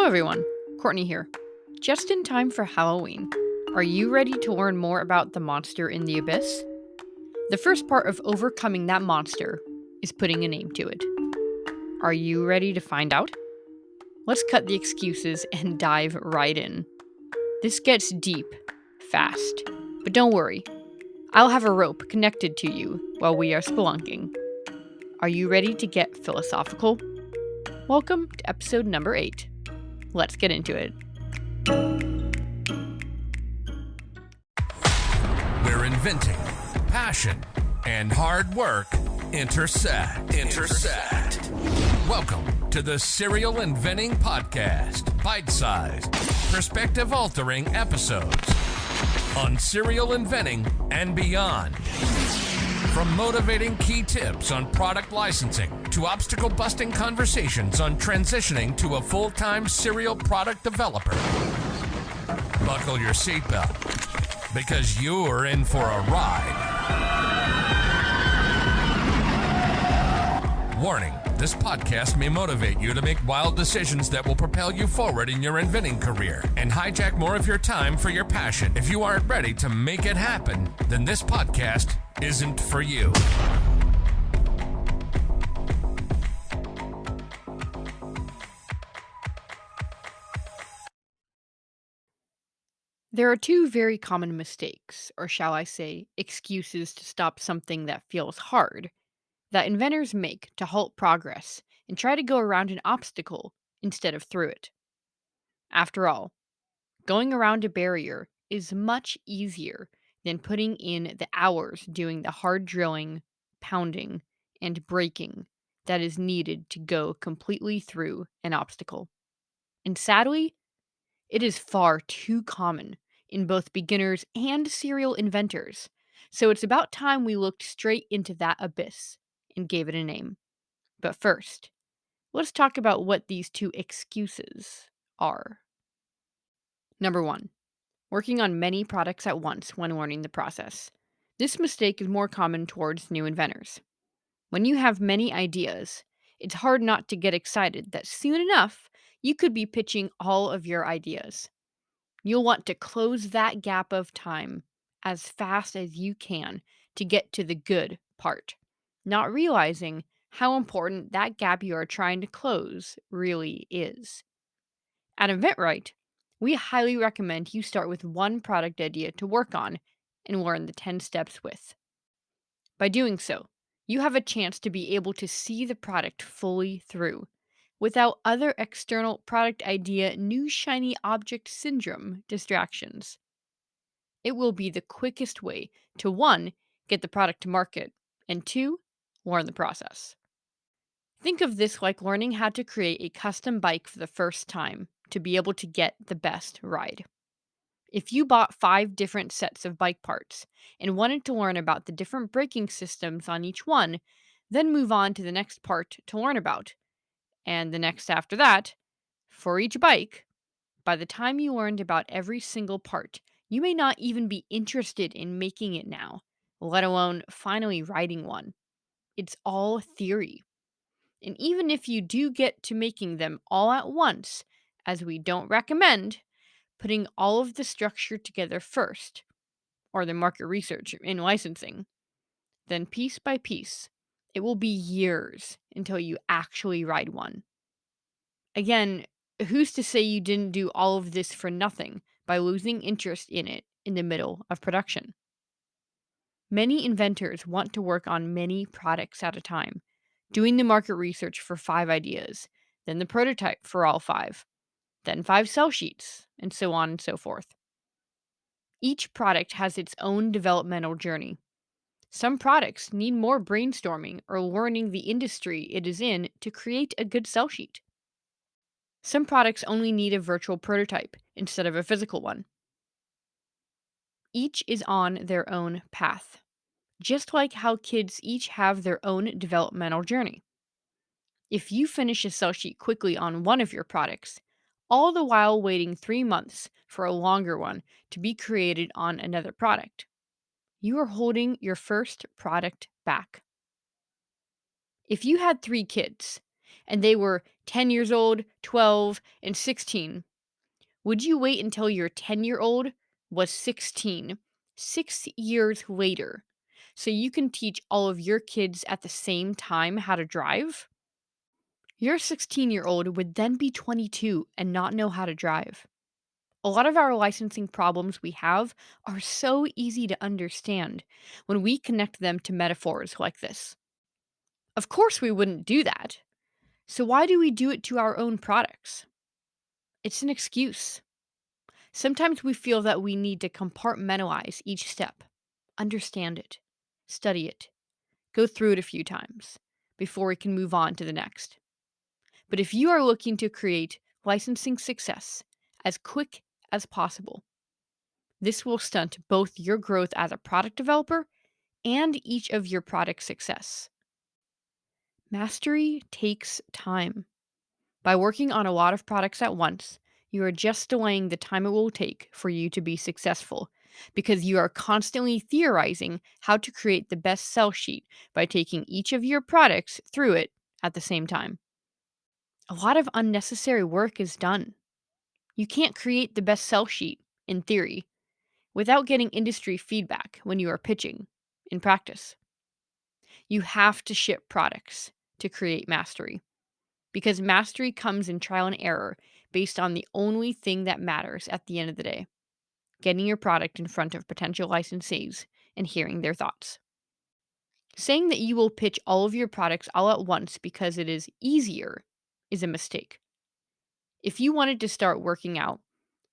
Hello everyone, Courtney here. Just in time for Halloween. Are you ready to learn more about the monster in the abyss? The first part of overcoming that monster is putting a name to it. Are you ready to find out? Let's cut the excuses and dive right in. This gets deep, fast, but don't worry. I'll have a rope connected to you while we are spelunking. Are you ready to get philosophical? Welcome to episode number 8. Let's get into it. Where inventing, passion, and hard work intersect. Welcome to the Serial Inventing Podcast. Bite-sized, perspective-altering episodes on serial inventing and beyond. From motivating key tips on product licensing to obstacle-busting conversations on transitioning to a full-time serial product developer. Buckle your seatbelt, because you're in for a ride. Warning, this podcast may motivate you to make wild decisions that will propel you forward in your inventing career and hijack more of your time for your passion. If you aren't ready to make it happen, then this podcast isn't for you. There are two very common mistakes, or shall I say, excuses to stop something that feels hard, that inventors make to halt progress and try to go around an obstacle instead of through it. After all, going around a barrier is much easier than putting in the hours doing the hard drilling, pounding, and breaking that is needed to go completely through an obstacle. And sadly, it is far too common in both beginners and serial inventors, so it's about time we looked straight into that abyss and gave it a name. But first, let's talk about what these two excuses are. Number 1. Working on many products at once when learning the process. This mistake is more common towards new inventors. When you have many ideas, it's hard not to get excited that soon enough you could be pitching all of your ideas. You'll want to close that gap of time as fast as you can to get to the good part, not realizing how important that gap you are trying to close really is. At InventRight, we highly recommend you start with one product idea to work on and learn the 10 steps with. By doing so, you have a chance to be able to see the product fully through without other external product idea new shiny object syndrome distractions. It will be the quickest way to 1. Get the product to market, and 2. Learn the process. Think of this like learning how to create a custom bike for the first time to be able to get the best ride. If you bought 5 different sets of bike parts and wanted to learn about the different braking systems on each one, then move on to the next part to learn about, and the next after that, for each bike, by the time you learned about every single part, you may not even be interested in making it now, let alone finally riding one. It's all theory. And even if you do get to making them all at once, as we don't recommend, putting all of the structure together first, or the market research in licensing, then piece by piece, it will be years until you actually ride one. Again, who's to say you didn't do all of this for nothing by losing interest in it in the middle of production? Many inventors want to work on many products at a time, doing the market research for 5 ideas, then the prototype for all 5, then 5 sell sheets, and so on and so forth. Each product has its own developmental journey. Some products need more brainstorming or learning the industry it is in to create a good sell sheet. Some products only need a virtual prototype instead of a physical one. Each is on their own path, just like how kids each have their own developmental journey. If you finish a sell sheet quickly on one of your products, all the while waiting 3 months for a longer one to be created on another product, you are holding your first product back. If you had 3 kids and they were 10 years old, 12, and 16, would you wait until your 10-year-old was 16, 6 years later, so you can teach all of your kids at the same time how to drive? Your 16-year-old would then be 22 and not know how to drive. A lot of our licensing problems we have are so easy to understand when we connect them to metaphors like this. Of course, we wouldn't do that. So, why do we do it to our own products? It's an excuse. Sometimes we feel that we need to compartmentalize each step, understand it, study it, go through it a few times before we can move on to the next. But if you are looking to create licensing success as quick as possible, this will stunt both your growth as a product developer and each of your product success. Mastery takes time. By working on a lot of products at once, you are just delaying the time it will take for you to be successful because you are constantly theorizing how to create the best sell sheet by taking each of your products through it at the same time. A lot of unnecessary work is done. You can't create the best sell sheet, in theory, without getting industry feedback when you are pitching in practice. You have to ship products to create mastery because mastery comes in trial and error based on the only thing that matters at the end of the day: getting your product in front of potential licensees and hearing their thoughts. Saying that you will pitch all of your products all at once because it is easier is a mistake. If you wanted to start working out,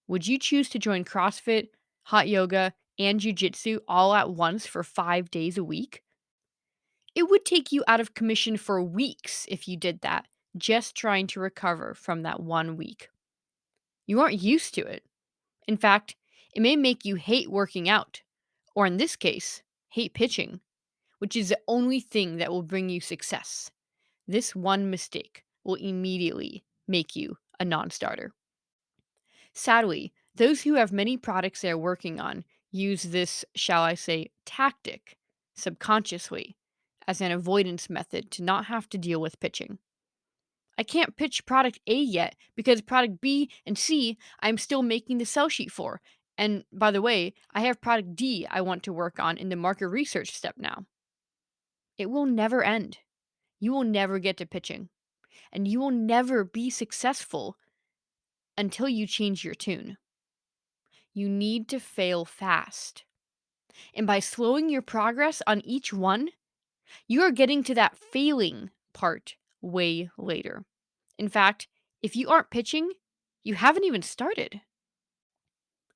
would you choose to join CrossFit, hot yoga, and jujitsu all at once for 5 days a week? It would take you out of commission for weeks if you did that, just trying to recover from that 1 week. You aren't used to it. In fact, it may make you hate working out, or in this case, hate pitching, which is the only thing that will bring you success. This one mistake will immediately make you a non starter. Sadly, those who have many products they're working on use this, shall I say, tactic subconsciously as an avoidance method to not have to deal with pitching. I can't pitch product A yet because product B and C I'm still making the sell sheet for. And by the way, I have product D I want to work on in the market research step now. It will never end. You will never get to pitching, and you will never be successful until you change your tune. You need to fail fast. And by slowing your progress on each one, you are getting to that failing part way later. In fact, if you aren't pitching, you haven't even started.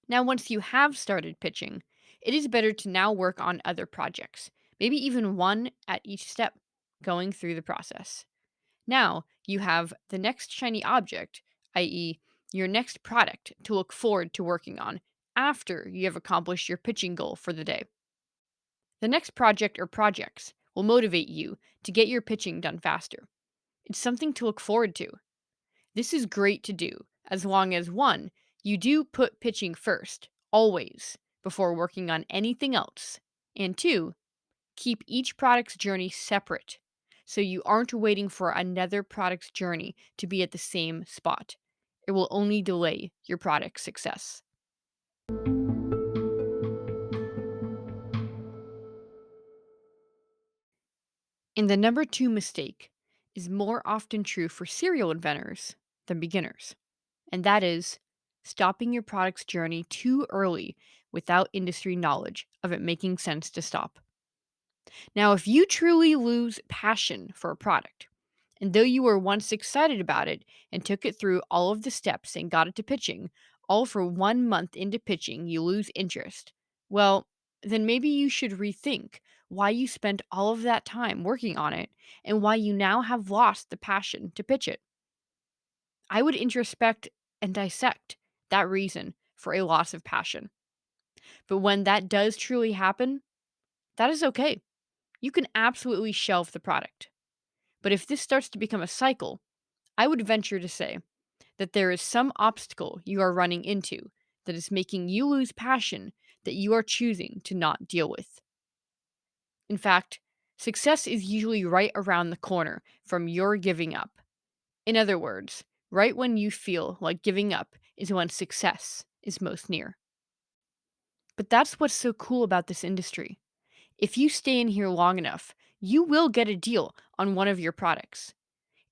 Now, once you have started pitching, it is better to now work on other projects, maybe even one at each step, going through the process. Now, you have the next shiny object, i.e., your next product to look forward to working on after you have accomplished your pitching goal for the day. The next project or projects will motivate you to get your pitching done faster. It's something to look forward to. This is great to do as long as one, you do put pitching first, always, before working on anything else, and two, keep each product's journey separate so you aren't waiting for another product's journey to be at the same spot. It will only delay your product's success. And the number two mistake is more often true for serial inventors than beginners, and that is stopping your product's journey too early without industry knowledge of it making sense to stop. Now, if you truly lose passion for a product, and though you were once excited about it and took it through all of the steps and got it to pitching, all for 1 month into pitching, you lose interest, well, then maybe you should rethink why you spent all of that time working on it and why you now have lost the passion to pitch it. I would introspect and dissect that reason for a loss of passion. But when that does truly happen, that is okay. You can absolutely shelve the product. But if this starts to become a cycle, I would venture to say that there is some obstacle you are running into that is making you lose passion that you are choosing to not deal with. In fact, success is usually right around the corner from your giving up, In other words, right when you feel like giving up is when success is most near. But that's what's so cool about this industry. If you stay in here long enough, you will get a deal on one of your products.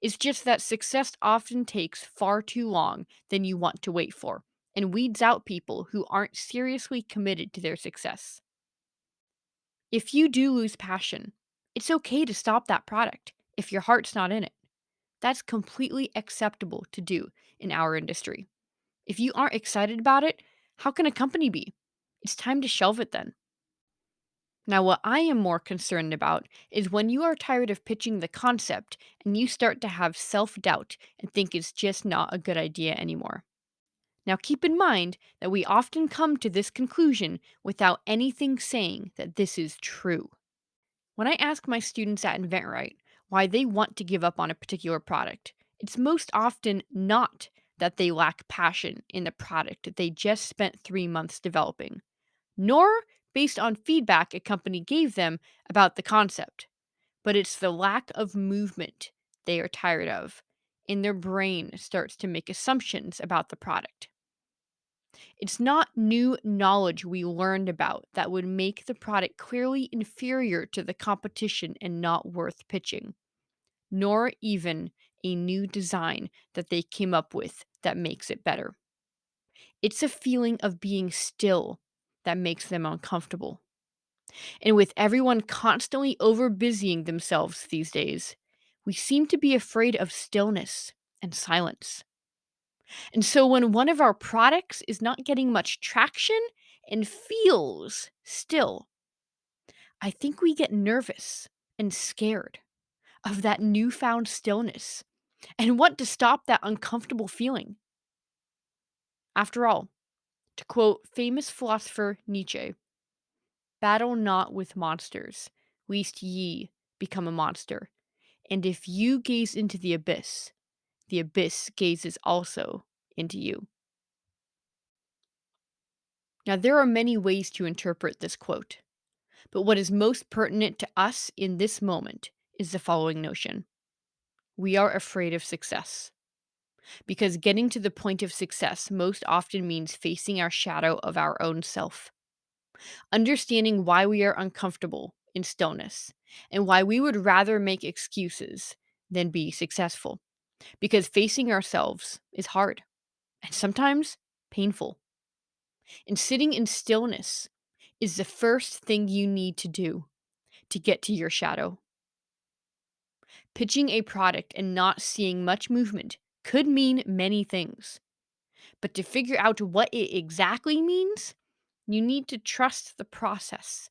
It's just that success often takes far too long than you want to wait for and weeds out people who aren't seriously committed to their success. If you do lose passion, it's okay to stop that product if your heart's not in it. That's completely acceptable to do in our industry. If you aren't excited about it, how can a company be? It's time to shelve it then. Now, what I am more concerned about is when you are tired of pitching the concept and you start to have self doubt and think it's just not a good idea anymore. Now, keep in mind that we often come to this conclusion without anything saying that this is true. When I ask my students at InventRight why they want to give up on a particular product, it's most often not that they lack passion in the product they just spent 3 months developing, nor based on feedback a company gave them about the concept, but it's the lack of movement they are tired of, and their brain starts to make assumptions about the product. It's not new knowledge we learned about that would make the product clearly inferior to the competition and not worth pitching, nor even a new design that they came up with that makes it better. It's a feeling of being still that makes them uncomfortable. And with everyone constantly overbusying themselves these days, we seem to be afraid of stillness and silence. And so when one of our products is not getting much traction and feels still, I think we get nervous and scared of that newfound stillness and want to stop that uncomfortable feeling. After all, to quote famous philosopher Nietzsche, battle not with monsters, lest ye become a monster. And if you gaze into the abyss gazes also into you. Now, there are many ways to interpret this quote, but what is most pertinent to us in this moment is the following notion: we are afraid of success. Because getting to the point of success most often means facing our shadow of our own self, understanding why we are uncomfortable in stillness, and why we would rather make excuses than be successful. Because facing ourselves is hard and sometimes painful. And sitting in stillness is the first thing you need to do to get to your shadow. Pitching a product and not seeing much movement could mean many things. But to figure out what it exactly means, you need to trust the process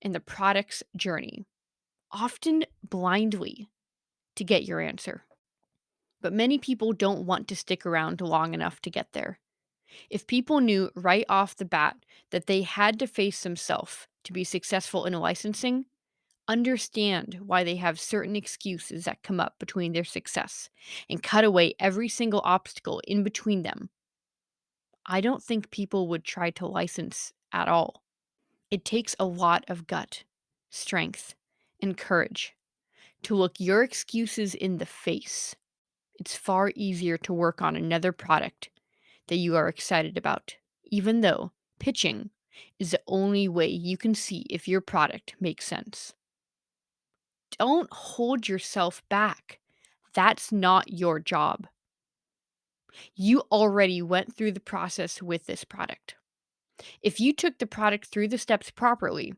and the product's journey, often blindly, to get your answer. But many people don't want to stick around long enough to get there. If people knew right off the bat that they had to face themselves to be successful in licensing, understand why they have certain excuses that come up between their success, and cut away every single obstacle in between them, I don't think people would try to license at all. It takes a lot of gut, strength, and courage to look your excuses in the face. It's far easier to work on another product that you are excited about, even though pitching is the only way you can see if your product makes sense. Don't hold yourself back. That's not your job. You already went through the process with this product. If you took the product through the steps properly,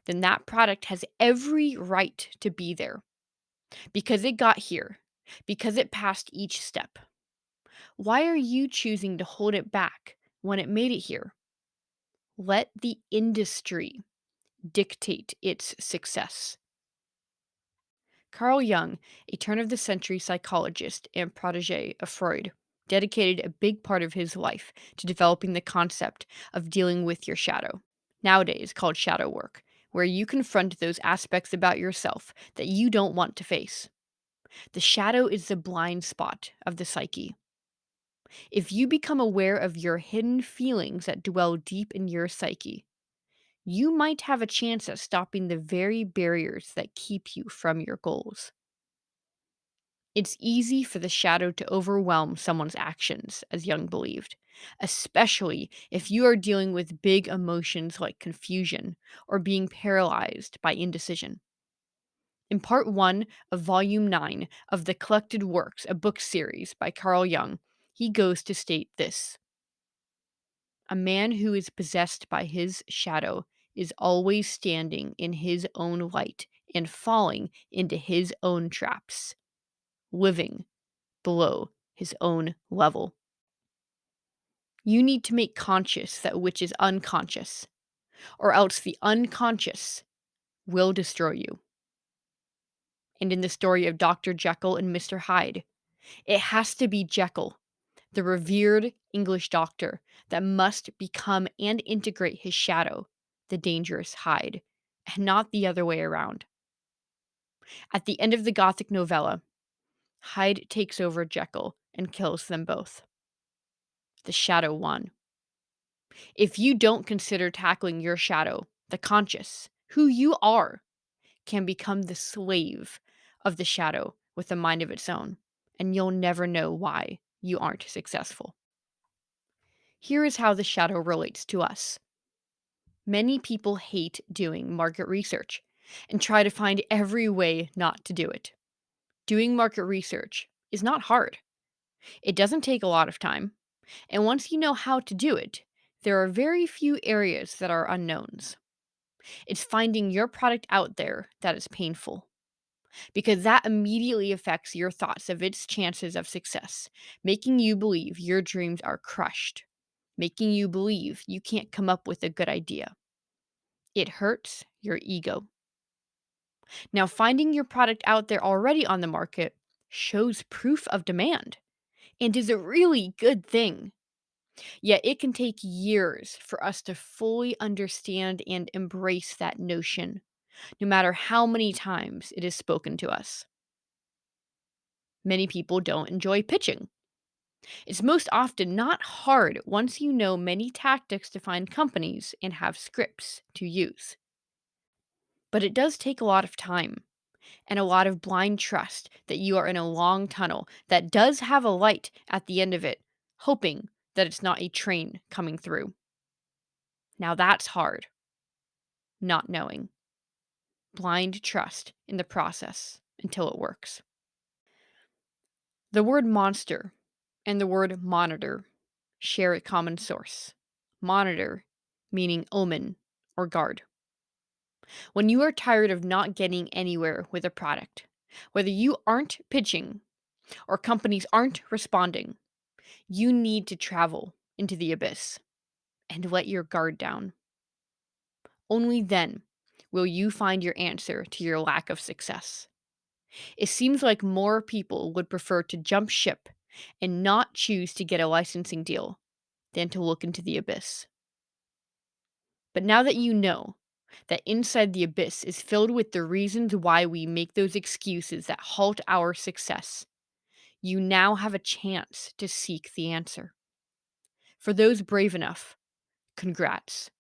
then that product has every right to be there because it got here, because it passed each step. Why are you choosing to hold it back when it made it here? Let the industry dictate its success. Carl Jung, a turn of the century psychologist and protege of Freud, dedicated a big part of his life to developing the concept of dealing with your shadow, nowadays called shadow work, where you confront those aspects about yourself that you don't want to face. The shadow is the blind spot of the psyche. If you become aware of your hidden feelings that dwell deep in your psyche, you might have a chance at stopping the very barriers that keep you from your goals. It's easy for the shadow to overwhelm someone's actions, as Jung believed, especially if you are dealing with big emotions like confusion or being paralyzed by indecision. In part 1 of volume 9 of the Collected Works, a book series by Carl Jung, he goes to state this: a man who is possessed by his shadow is always standing in his own light and falling into his own traps, living below his own level. You need to make conscious that which is unconscious, or else the unconscious will destroy you. And in the story of Dr. Jekyll and Mr. Hyde, it has to be Jekyll, the revered English doctor, that must become and integrate his shadow, the dangerous Hyde, and not the other way around. At the end of the Gothic novella, Hyde takes over Jekyll and kills them both. The shadow won. If you don't consider tackling your shadow, the conscious, who you are, can become the slave of the shadow with a mind of its own, and you'll never know why you aren't successful. Here is how the shadow relates to us. Many people hate doing market research and try to find every way not to do it. Doing market research is not hard. It doesn't take a lot of time, and once you know how to do it, there are very few areas that are unknowns. It's finding your product out there that is painful, because that immediately affects your thoughts of its chances of success, making you believe your dreams are crushed, making you believe you can't come up with a good idea. It hurts your ego. Now, finding your product out there already on the market shows proof of demand and is a really good thing. Yet it can take years for us to fully understand and embrace that notion, no matter how many times it is spoken to us. Many people don't enjoy pitching. It's most often not hard once you know many tactics to find companies and have scripts to use. But it does take a lot of time and a lot of blind trust that you are in a long tunnel that does have a light at the end of it, hoping that it's not a train coming through. Now that's hard, not knowing. Blind trust in the process until it works. The word monster and the word monitor share a common source. Monitor meaning omen or guard. When you are tired of not getting anywhere with a product, whether you aren't pitching or companies aren't responding, you need to travel into the abyss and let your guard down. Only then will you find your answer to your lack of success. It seems like more people would prefer to jump ship and not choose to get a licensing deal than to look into the abyss. But now that you know that inside the abyss is filled with the reasons why we make those excuses that halt our success, you now have a chance to seek the answer. For those brave enough, congrats.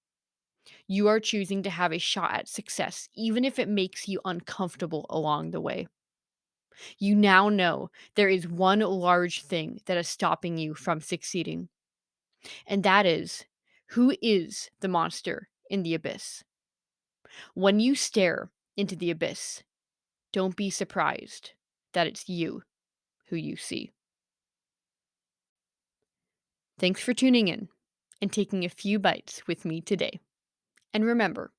You are choosing to have a shot at success, even if it makes you uncomfortable along the way. You now know there is one large thing that is stopping you from succeeding, and that is, who is the monster in the abyss? When you stare into the abyss, don't be surprised that it's you who you see. Thanks for tuning in and taking a few bites with me today. And remember,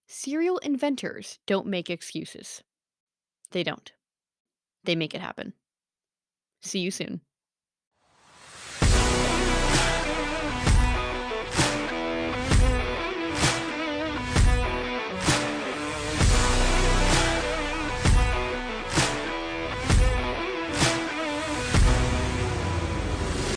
serial inventors don't make excuses. They don't. They make it happen. See you soon.